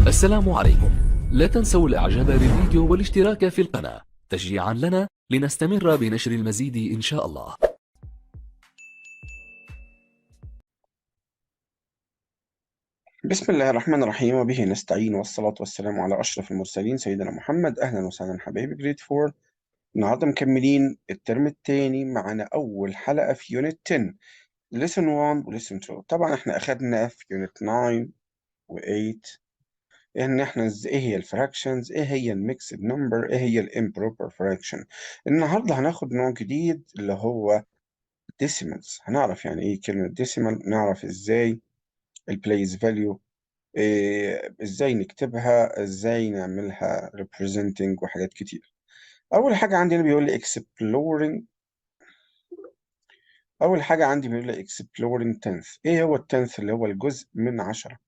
السلام عليكم. لا تنسوا الاعجاب بالفيديو والاشتراك في القناة تشجيعا لنا لنستمر بنشر المزيد ان شاء الله. بسم الله الرحمن الرحيم وبه نستعين والصلاة والسلام على أشرف المرسلين سيدنا محمد. أهلا وسهلا حبايبي جريد 4. النهاردة مكملين الترم الثاني معنا أول حلقة في يونت 10 lesson 1 و lesson 2. طبعا احنا أخدنا في يونت 9 و 8 إن احنا إيه هي الفراكشنز، إيه هي الميكسد نمبر، إيه هي الامبروبر فراكشن. النهاردة هناخد نوع جديد اللي هو decimals. هنعرف يعني إيه كلمة decimal، نعرف إزاي البليس فاليو، ازاي نكتبها، ازاي نعملها representing وحاجات كتير. اول حاجه عندي بيقول لي exploring. اول حاجه عندي بيقول لي exploring tenth. ايه هو التنث؟ اللي هو الجزء من 10.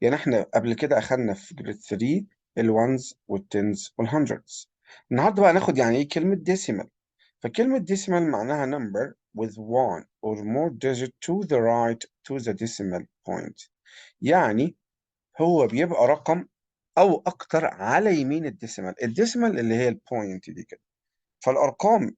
يعني احنا قبل كده اخدنا في جريد 3 الوانز والتنز والهندردز. النهارده بقى ناخد يعني ايه كلمه decimal. فكلمه decimal معناها number with one or more digit to the right to the decimal point. يعني هو بيبقى رقم او اكتر على يمين الديسيمال. الديسيمال اللي هي البوينت دي كده، فالارقام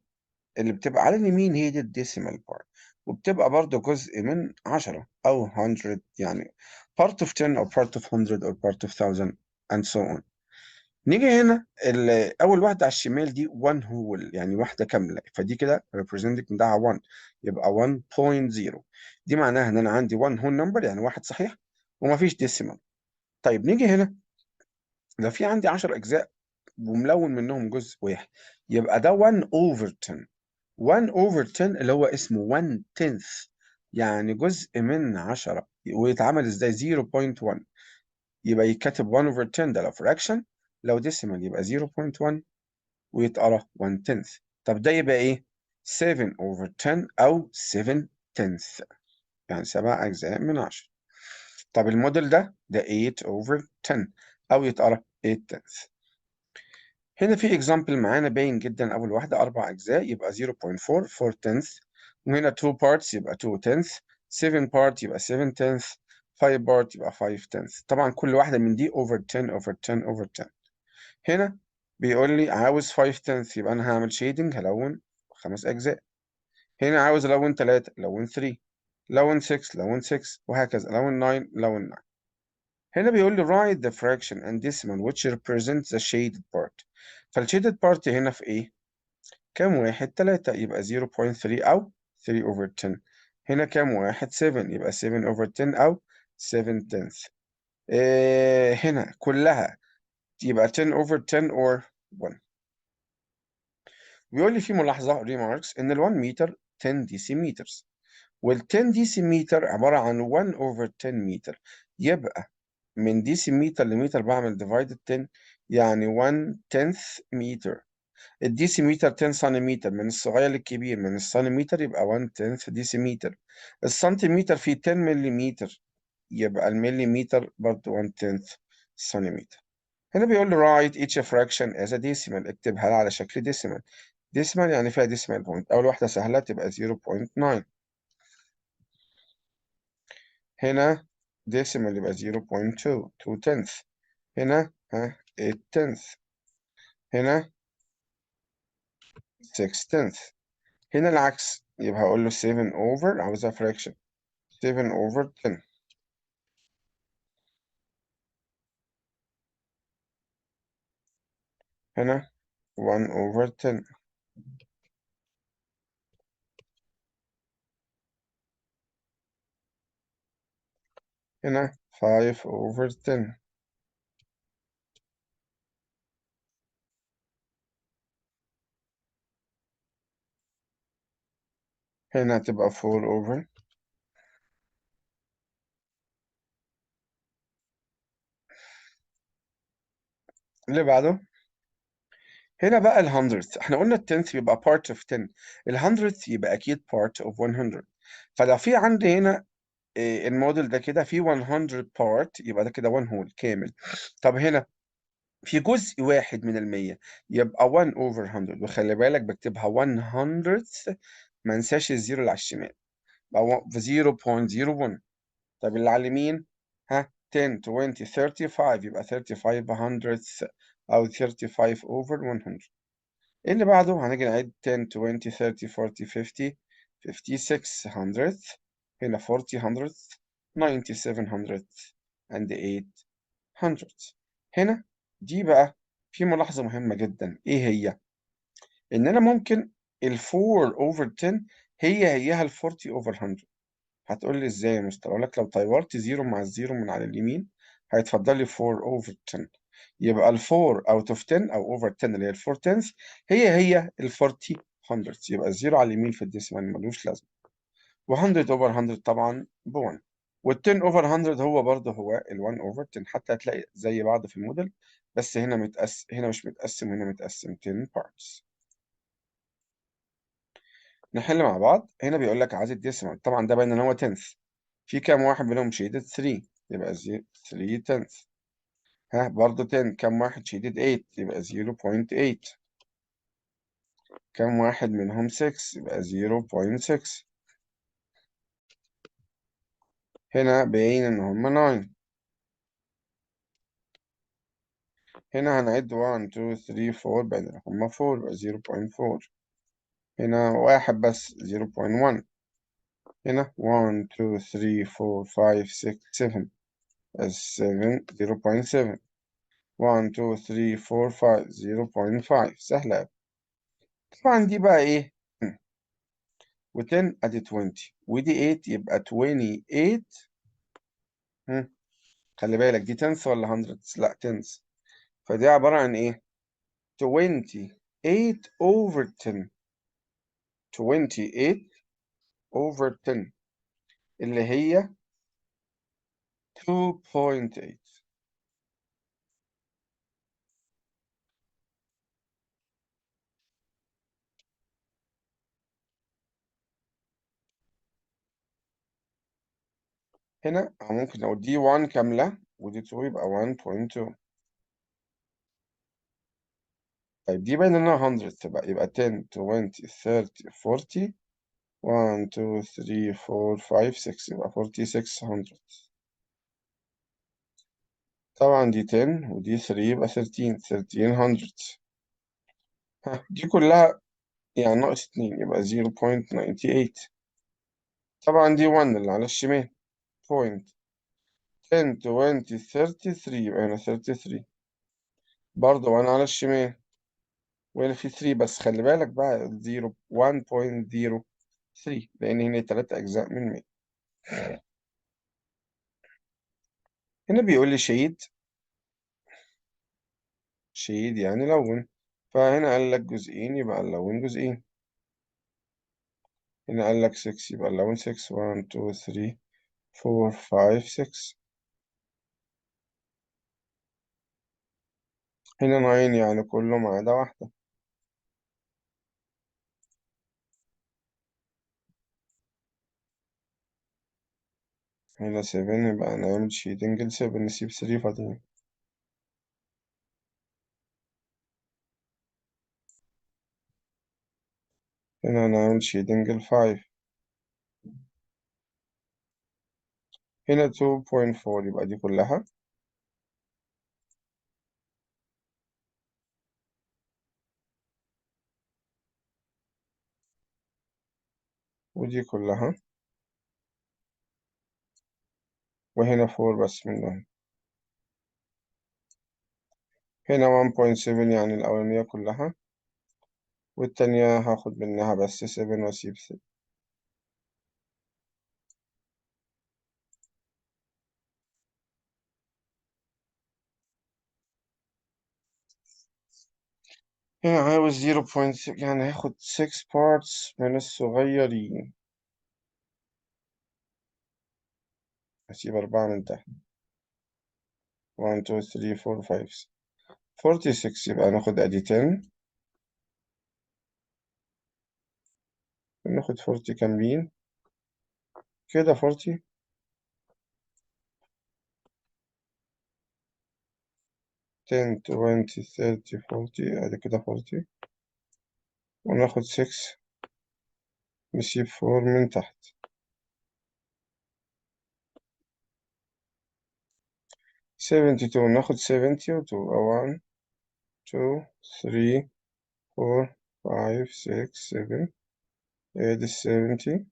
اللي بتبقى على اليمين هي دي الديسيمال بارت، وبتبقى برضه جزء من 10 او 100، يعني part of 10 or part of 100 or part of 1000 and so on. نيجي هنا اول واحده على الشمال دي 1 هول، يعني واحده كامله، فدي كده representing بتاعها 1، يبقى 1.0. دي معناها ان انا عندي 1 هول نمبر، يعني واحد صحيح ومفيش ديسيمال. طيب نيجي هنا، لو في عندي 10 أجزاء وملون منهم جزء واحد، يبقى ده 1 over 10. 1 over 10 اللي هو اسمه 1 tenth، يعني جزء من 10. ويتعمل ازاي؟ 0.1. يبقى يتكتب 1 over 10 ده لو fraction، لو decimal يبقى 0.1 ويتقرا 1 tenth. طب ده يبقى ايه؟ 7 over 10 أو 7 tenth، يعني 7 أجزاء من 10. طب الموديل ده 8 over 10 أو يتقرا 8 tenth. هنا في example معانا باين جدا. أول واحدة 4 أجزاء يبقى 0.4 4 tenths، وهنا 2 parts يبقى 2 tenths، 7 part يبقى 7 tenths، 5 part يبقى 5 tenths. طبعا كل واحدة من دي over 10 over 10 over 10. هنا بيقول لي عاوز 5 tenths، يبقى أنا هعمل shading، هلون 5 أجزاء. هنا عاوز ألون 3، لون 3، لون 6، لون 6، وهكذا، لون 9، لون 9. هنا بيقول لي write the fraction and decimal which represents the shaded part. فالshaded part هنا في ايه؟ كام واحد؟ 3، يبقى 0.3 أو 3 over 10. هنا كام واحد؟ 7، يبقى 7 over 10 أو 7 tenths. هنا كلها يبقى 10 over 10 or 1. بيقول لي في ملاحظة remarks إن ال 1 متر 10 decimeters، وال 10 decimeter عبارة عن 1 over 10 متر. يبقى من ديسيمتر لمتر بعمل divided 10، يعني 1 tenth متر. الديسيمتر 10 سنتيمتر، من الصغير للكبير، من السنتيمتر يبقى 1 tenth ديسيمتر. السنتيمتر فيه 10 مليمتر، يبقى المليمتر برضه 1 tenth سنتيمتر. هنا بيقول لي write each fraction as a decimal. اكتبها لي على شكل decimal. decimal يعني فيها decimal point. أول واحدة سهلة تبقى 0.9. هنا decimal يبقى 0.2 2 tenth. هنا 8 tenth. هنا 6 tenth. هنا العكس، يبقى هقول له 7 over، عاوزها fraction، 7 over 10. هنا 1 over 10. هنا 5 over 10. هنا تبقى 4 over. اللي بعده، هنا بقى ال hundredth. احنا قلنا ال tenth يبقى part of 10، ال hundredth يبقى أكيد part of 100. فلو في عندي هنا الموديل ده كده في 100 part، يبقى ده كده 1 whole كامل. طب هنا في جزء واحد من المية، يبقى 1 over 100. وخلي بالك بكتبها 100th، ما انساش الزيرو اللي على الشمال، يبقى 0.01. طب اللي على اليمين 10 20 35 يبقى 35 hundredths أو 35 over 100. اللي بعده هنيجي نعد 10 20 30 40 50 56 hundredths، هنا 40 hundredths 97 hundredths and 8 hundredths. هنا دي بقى في ملاحظة مهمة جدا، إيه هي؟ إن أنا ممكن ال 4 over 10 هيها ال 40 over 100. هتقول لي إزاي يا مستر؟ أقول لك لو طورت زيرو مع الزيرو من على اليمين هيتفضل لي 4 over 10، يبقى ال 4 out of 10 أو over 10 اللي هي ال 4 tenths هي ال 40 hundredths، يبقى الزيرو على اليمين في الديسيمال ملوش لازمة. و100 over 100 طبعا ب1، وال10 over 100 هو برضه هو ال1 over 10، حتى هتلاقي زي بعض في الموديل، بس هنا هنا مش متقسم وهنا متقسم 10 parts. نحل مع بعض. هنا بيقول لك عايز الديسيمال، طبعا ده باين ان هو تنث، في كام واحد منهم شيدد 3 يبقى 3 تنث. ها برضه 10 كام واحد شيدد 8 يبقى 0.8. كام واحد منهم 6 يبقى 0.6. هنا باين ان هم 9. هنا هنعد 1 2 3 4 باين ان هم 4 يبقى 0.4. هنا واحد بس 0.1. هنا 1 2 3 4 5 6 7 7 0.7. 1 2 3 4 5 0.5 سهلة أوي. طبعا دي بقى إيه؟ و10 أدي 20 ودي 8 يبقى 28. هم، خلي بالك دي تنس ولا hundreds؟ لا تنس، فدي عبارة عن إيه؟ 28 over 10. 28 over 10 اللي هي 2.8. هنا ممكن أقول دي 1 كاملة ودي 2 يبقى 1.2. طيب دي باين إنها 100 تبقى يبقى 10 20 30 40 1 2 3 4 5 6 يبقى 4600. طبعا دي 10 ودي 3 يبقى 13 1300. ها دي كلها يعني ناقص 2 يبقى 0.98. طبعا دي 1 اللي على الشمال بوينت. 10 20 33 يبقى هنا 33 برضه 1 على الشمال، وهنا في 3 بس خلي بالك بقى 0 1.03 لأن هنا 3 أجزاء من 100. هنا بيقول لي شيد يعني لون، فهنا قال لك جزئين يبقى اللون جزئين. هنا قال لك 6 يبقى اللون 6 1 2 3 4 5 6. هنا 9 يعني كله ما عدا واحدة. هنا 7 يبقى نعمل شيدنج ل 7 نسيب 3 فاضيين. هنا نعمل شيدنج ل 5. هنا 2.4 يبقى دي كلها. ودي كلها. وهنا 4 بس منهم. هنا 1.7 يعني الأولانية كلها، والتانية هاخد منها بس 7 وأسيب 3. هنا عاوز 0.6 يعني هاخد 6 parts من الصغيرين، هسيب 4 من تحت. 1 2 3 4 5 46 يبقى ناخد أدي 10. ناخد 40 كاملين كده 40. 10 20 30 40 أدي كده 40. وناخد 6 نسيب 4 من تحت. 72 ناخد 70 و 2 1 2 3 4 5 6 7 ادي 70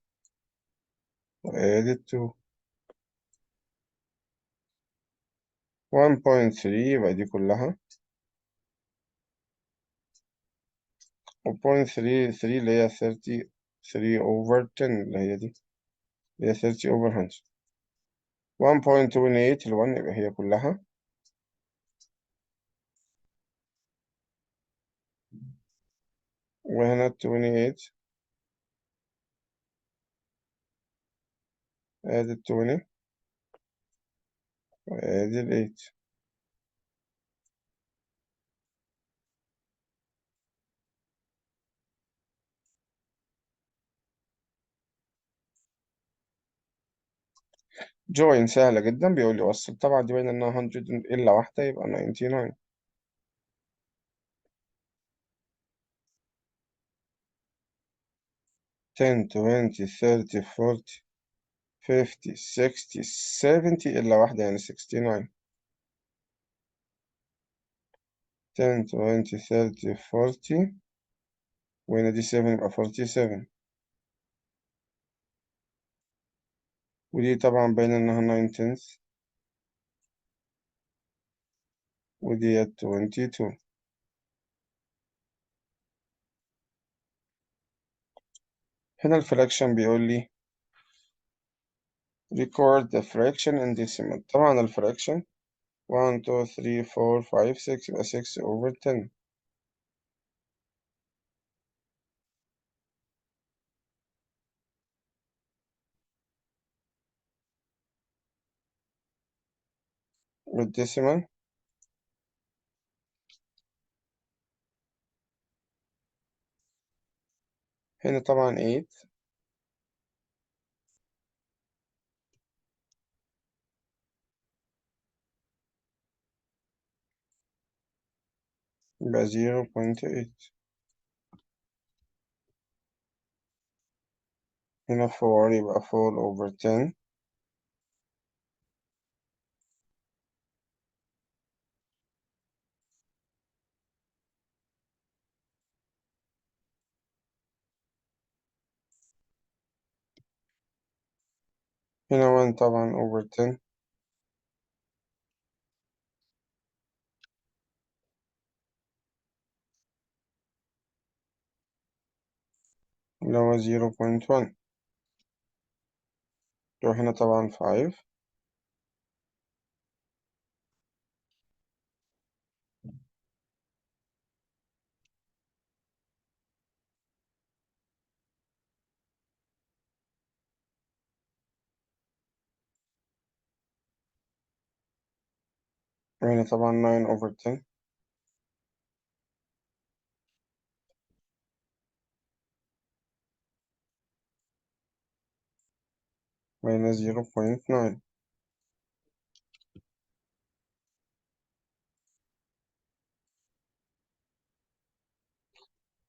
وادي 2 1.3 يبقى دي كلها و 0.33 اللي هي 33 over 10 اللي هي دي اللي هي 30 over 100 1.28 ال1 يبقى هي كلها وهنا 28 ادي 20 وادي 8 جوين سهلة جدا بيقول لي وصل طبعا دي باين انها 100 الا واحدة يبقى 99 10 20 30 40 50 60 70 الا واحدة يعني 69 10 20 30 40 وهنا دي 7 يبقى 47 ودي طبعا باينة إنها 9 tenths ودي 22 هنا الفراكشن بيقول لي record the fraction in decimal طبعا الفراكشن 1 2 3 4 5 6 يبقى 6 over 10 والديسيمال هنا طبعا 8 يبقى 0.8 هنا 4 يبقى 4 over 10 هنا 1 طبعا over 10 اللي هو 0.1 وهنا طبعا 5 وهنا طبعا 9 over 10 وهنا 0.9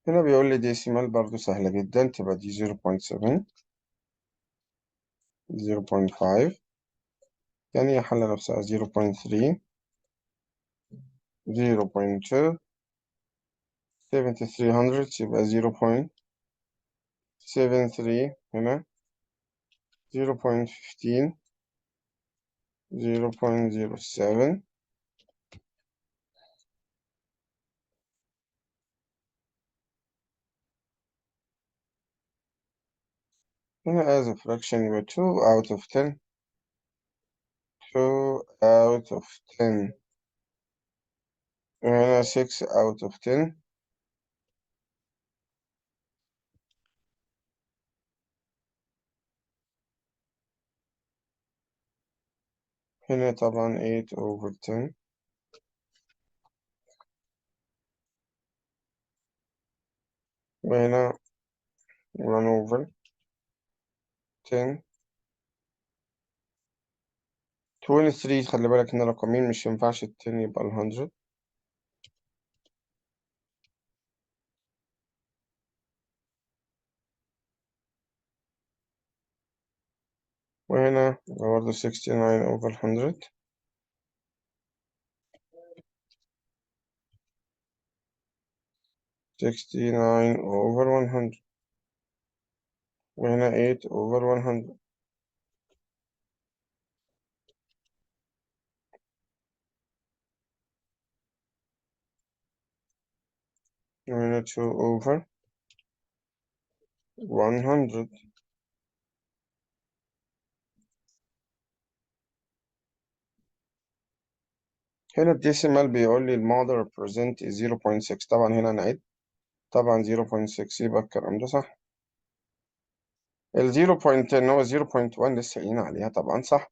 هنا بيقول لي ديسيمال برضو سهلة جدا تبقى دي 0.7 0.5 يعني هي حل نفسها 0.3 0.2 73 hundredths يبقى 0.73 هنا 0.15 0.07 هنا as a fraction يبقى 2 out of 10 2 out of 10 وهنا 6 out of 10 هنا طبعا 8 over 10 وهنا 1 over 10 23 خلي بالك إن رقمين مش ينفعش ال 10 يبقى ال 100 وهنا برضه 69 over 100 69 over 100 وهنا 8 over 100 وهنا 2 over 100. هنا الديسيمال بيقول لي المودر represent 0.6. طبعا هنا نعد، طبعا 0.6 يبقى الكلام ده صح. ال 0.10 هو 0.1 لسه قايلين عليها، طبعا صح.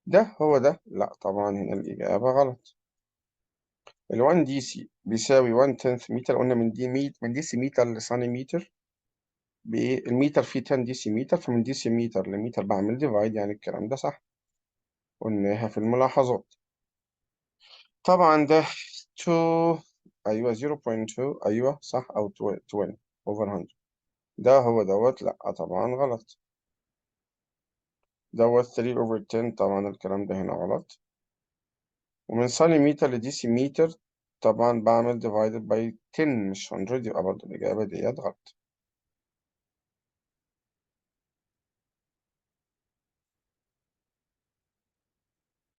ده هو ده، لا طبعا هنا الإجابة غلط. ال 1 دي سي بيساوي 1 تنث متر، قلنا من ديسيمتر لسنتيمتر بإيه؟ المتر فيه 10 ديسيمتر، فمن ديسيمتر لمتر بعمل ديفايد، يعني الكلام ده صح، قلناها في الملاحظات. طبعا ده 2، أيوه 0.2، أيوه صح، أو 20 over 100. ده هو دوت، لأ طبعا غلط. دوت 3 over 10، طبعا الكلام ده هنا غلط. ومن سنتيمتر لديسيمتر طبعا بعمل divided by 10 مش 100، يبقى برضه الإجابة ديت غلط.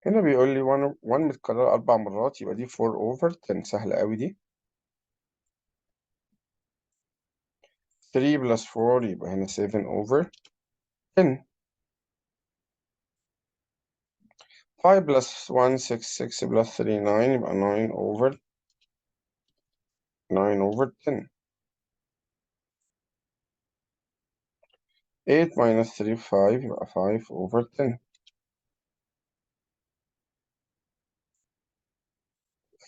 هنا بيقول لي 1 متكررة 4 مرات، يبقى دي 4 over 10، سهلة أوي دي. 3 plus 4 يبقى هنا 7 over 10. 5 plus 1 6 6 plus 3 9 يبقى 9 over 10. 8 minus 3 5 يبقى 5 over 10.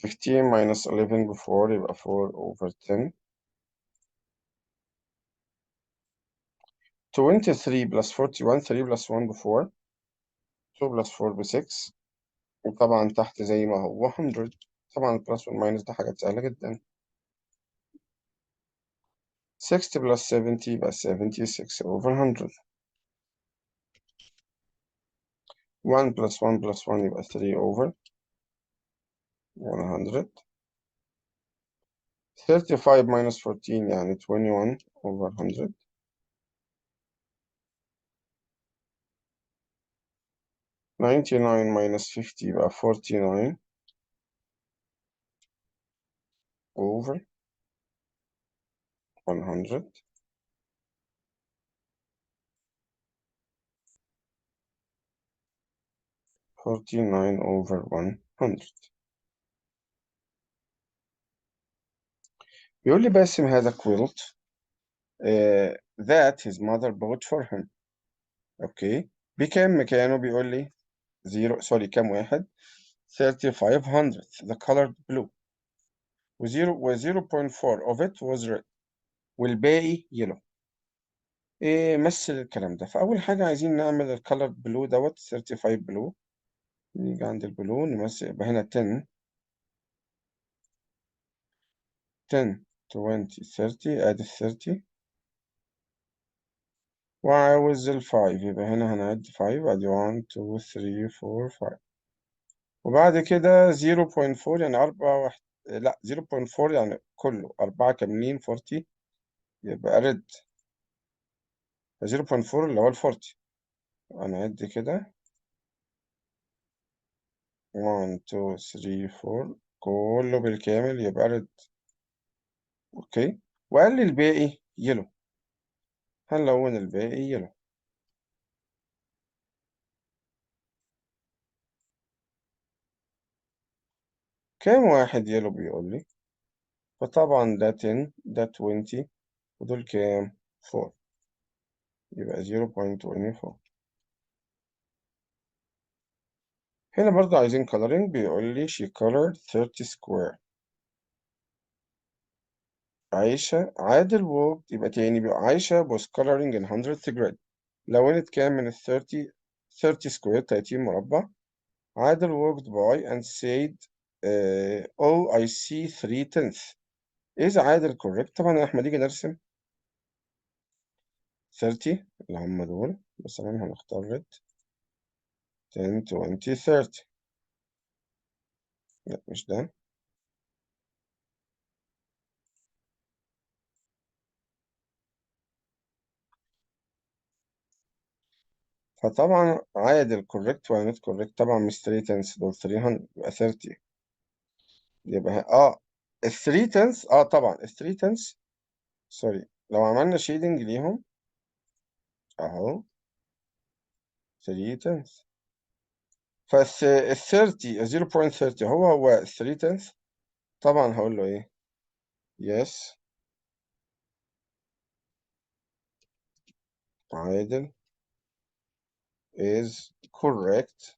15 minus 11 بفور يبقى 4 over 10. 23 plus 41، 3 plus 1 بفور، 2 plus 4 ب6، وطبعا تحت زي ما هو 100. طبعا البلس والماينس ده حاجات سهلة جدا. 60 plus 70 يبقى 76 over 100. 1 plus 1 plus 1 يبقى 3 over 100. 35 minus 14 يعني 21 over 100. 99 minus 50 يبقى 49 over 100. 49 over 100. بيقول لي باسم هذا quilt that his mother bought for him. اوكي، بكام مكانه؟ بيقول لي زيرو، سوري كام واحد؟ 3500 the colored blue و 0.4 of it was red والباقي yellow. إيه مثل الكلام ده؟ فأول حاجة عايزين نعمل الكالر بلو دوت 35 بلو. نيجي عند البلو نمثل، يبقى هنا 10 10 20 30، ادي ال 30. وعاوز ال 5، يبقى هنا هنعد 5، ادي 1 2 3 4 5. وبعد كده 0.4 يعني 4 واحد، لا 0.4 يعني كله 4 كاملين 40، يبقى ريد. 0.4 اللي هو ال 40. هنعد كده 1 2 3 4 كله بالكامل يبقى ريد. اوكي، وقال لي الباقي يلو، هنلون الباقي يلو. كام واحد يلو بيقول لي؟ فطبعا ده 10 ده 20 ودول كام؟ 4، يبقى 0.24. هنا برضه عايزين coloring، بيقول لي she colored 30 square. عايشة عادل walked، يبقى تاني بيبقى عايشة was coloring in 100th grade. لونت كام من ال 30؟ 30 square 30 مربع. عادل walked by and said oh I see 3 tenths. إذا عادل correct، طبعا احنا نيجي نرسم 30 اللي هم دول، مثلا هنختار red 10 20 30. لا مش ده. فطبعا عادل كوريكت ولا نوت كوريكت؟ طبعا مش 3 تنس، دول 300 يبقى 30. يبقى ال 3 تنس طبعا ال 3 تنس. سوري، لو عملنا شيدنج ليهم اهو 3 تنس، فال 30 0.30 هو ال 3 تنس. طبعا هقول له ايه؟ yes عادل is correct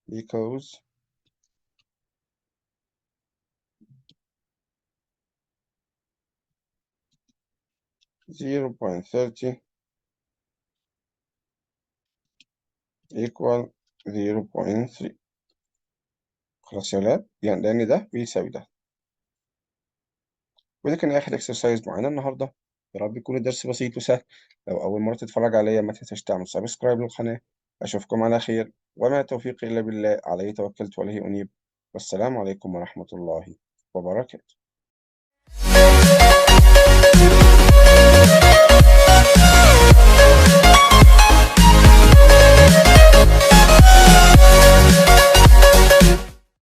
because 0.30 equal 0.3. خلاص يا ولاد، يعني لأن ده بيساوي ده. وده كان آخر اكسرسايز معانا النهاردة. يا رب يكون الدرس بسيط وسهل. لو أول مرة تتفرج عليا ما تنساش تعمل سبسكرايب للقناة. أشوفكم على خير، وما توفيقي إلا بالله، عليه توكلت وإليه أنيب. والسلام عليكم ورحمة الله وبركاته.